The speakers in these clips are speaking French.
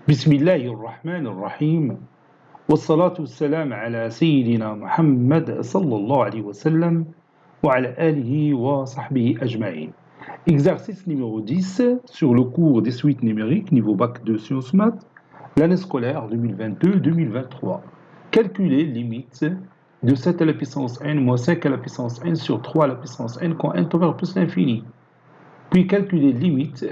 بسم الله الرحمن الرحيم والصلاة والسلام على سيدنا محمد صلى الله عليه وسلم وعلى آله وصحبه أجمعين. Exercice numéro 10 sur le cours des suites numériques niveau bac de sciences maths, l'année scolaire 2022-2023. Calculer limite de 7 à la puissance n moins 5 à la puissance n sur 3 à la puissance n quand n tend vers plus l'infini. Puis calculer limite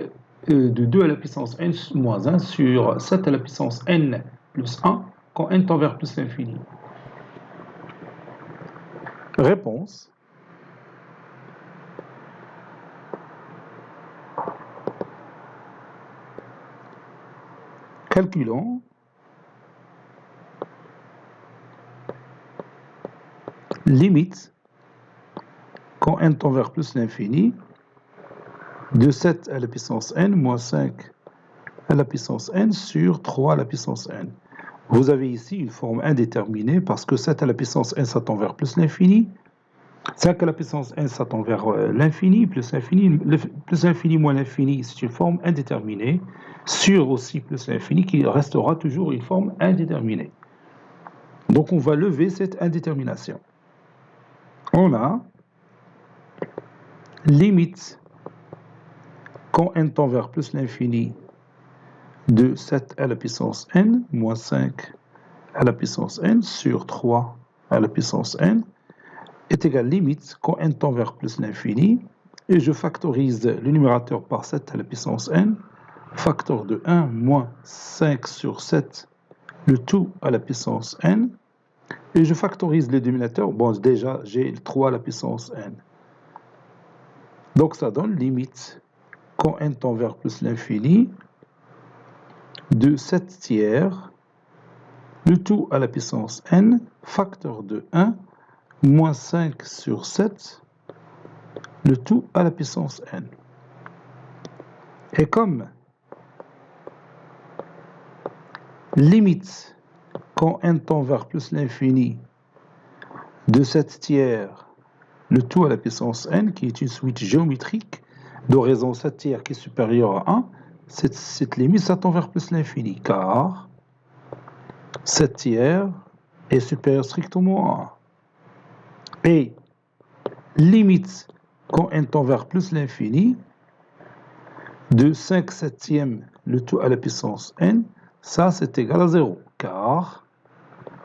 de 2 à la puissance n moins 1 sur 7 à la puissance n plus 1 quand n tend vers plus l'infini. Réponse. Calculons limite quand n tend vers plus l'infini de 7 à la puissance n moins 5 à la puissance n sur 3 à la puissance n. Vous avez ici une forme indéterminée parce que 7 à la puissance n, ça tend vers plus l'infini. 5 à la puissance n, ça tend vers l'infini, plus l'infini moins l'infini, c'est une forme indéterminée. Sur aussi plus l'infini, qui restera toujours une forme indéterminée. Donc on va lever cette indétermination. On a limite quand n tend vers plus l'infini de 7 à la puissance n moins 5 à la puissance n sur 3 à la puissance n est égal limite quand n tend vers plus l'infini, et je factorise le numérateur par 7 à la puissance n, facteur de 1 moins 5 sur 7, le tout à la puissance n, et je factorise le dénominateur. Bon, déjà j'ai 3 à la puissance n. Donc ça donne limite quand n tend vers plus l'infini de 7 tiers, le tout à la puissance n, facteur de 1, moins 5 sur 7, le tout à la puissance n. Et comme limite quand n tend vers plus l'infini de 7 tiers, le tout à la puissance n, qui est une suite géométrique de raison 7 tiers qui est supérieure à 1, cette limite, ça tend vers plus l'infini, car 7 tiers est supérieur strictement à 1. Et limite quand n tend vers plus l'infini de 5 septièmes, le tout à la puissance n, ça c'est égal à 0, car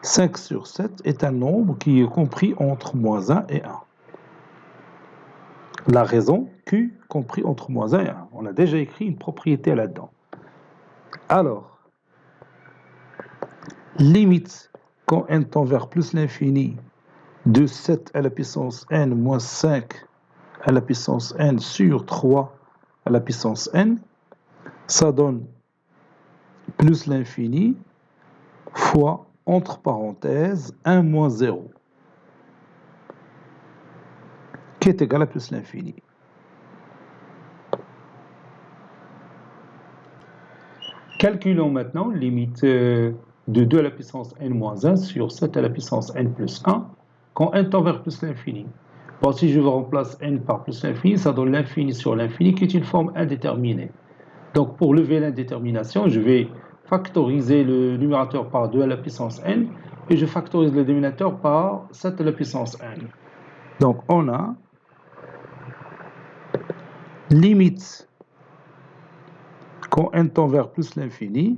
5 sur 7 est un nombre qui est compris entre moins 1 et 1. La raison Q compris entre moins 1 et 1. On a déjà écrit une propriété là-dedans. Alors, limite quand n tend vers plus l'infini de 7 à la puissance n moins 5 à la puissance n sur 3 à la puissance n, ça donne plus l'infini fois, entre parenthèses, 1 moins 0, qui est égal à plus l'infini. Calculons maintenant limite de 2 à la puissance n-1 sur 7 à la puissance n plus 1 quand n tend vers plus l'infini. Bon, si je remplace n par plus l'infini, ça donne l'infini sur l'infini qui est une forme indéterminée. Donc pour lever l'indétermination, je vais factoriser le numérateur par 2 à la puissance n et je factorise le dénominateur par 7 à la puissance n. Donc on a limite quand n tend vers plus l'infini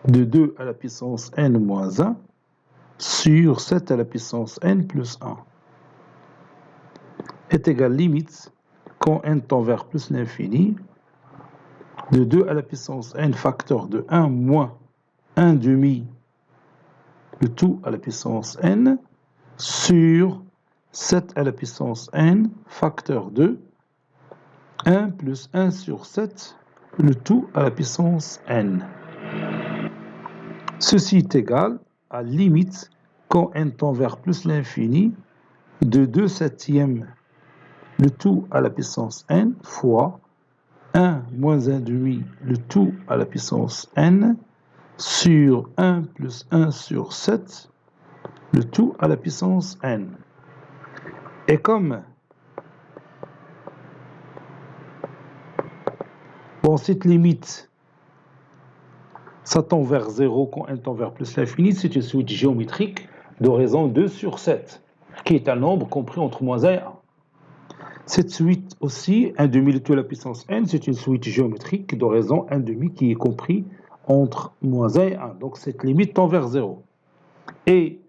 de 2 à la puissance n moins 1 sur 7 à la puissance n plus 1 est égal limite quand n tend vers plus l'infini de 2 à la puissance n facteur de 1 moins 1 demi, le tout à la puissance n, sur 7 à la puissance n facteur de 1 plus 1 sur 7, le tout à la puissance n. Ceci est égal à limite quand n tend vers plus l'infini de 2 septièmes, le tout à la puissance n, fois 1 moins 1 demi, le tout à la puissance n, sur 1 plus 1 sur 7, le tout à la puissance n. Et comme bon, cette limite ça tend vers 0 quand n tend vers plus l'infini, c'est une suite géométrique de raison 2 sur 7, qui est un nombre compris entre moins 1 et 1. Cette suite aussi, 1 demi de tout à la puissance n, c'est une suite géométrique de raison 1 demi qui est compris entre moins 1 et 1. Donc cette limite tend vers 0. Et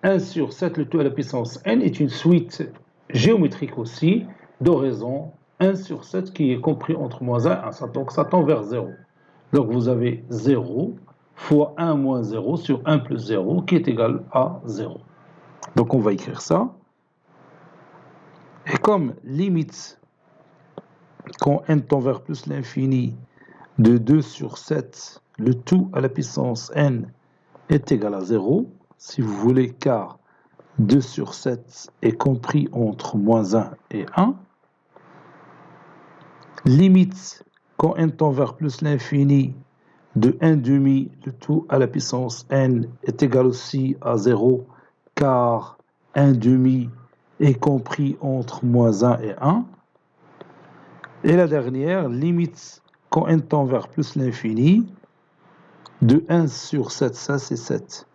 1 sur 7 le tout à la puissance n est une suite géométrique aussi de raison 1 sur 7 qui est compris entre moins 1 et 1. Donc ça tend vers 0. Donc vous avez 0 fois 1 moins 0 sur 1 plus 0 qui est égal à 0. Donc on va écrire ça. Et comme limite, quand n tend vers plus l'infini, de 2 sur 7, le tout à la puissance n est égal à 0, si vous voulez, car 2 sur 7 est compris entre moins 1 et 1. Limite, quand n tend vers plus l'infini, de 1 demi, le tout à la puissance n est égal aussi à 0, car 1 demi est compris entre moins 1 et 1. Et la dernière, limite, quand n tend vers plus l'infini, de 1 sur 7, ça c'est 7.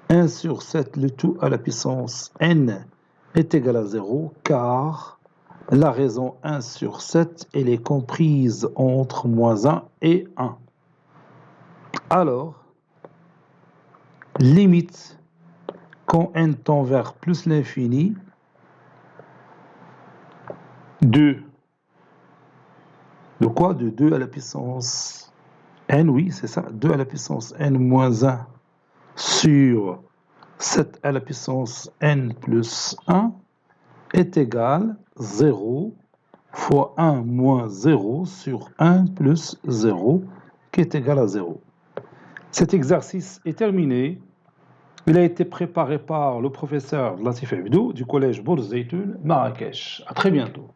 1 sur 7, le tout à la puissance n est égal à 0, car la raison 1 sur 7, elle est comprise entre moins 1 et 1. Alors, limite, quand n tend vers plus l'infini, de quoi? De 2 à la puissance n, oui, c'est ça, 2 à la puissance n moins 1 sur 7 à la puissance n plus 1 est égal à 0 fois 1 moins 0 sur 1 plus 0 qui est égal à 0. Cet exercice est terminé. Il a été préparé par le professeur Latif Abdou du collège Bourz Zeytoun, Marrakech. À très bientôt.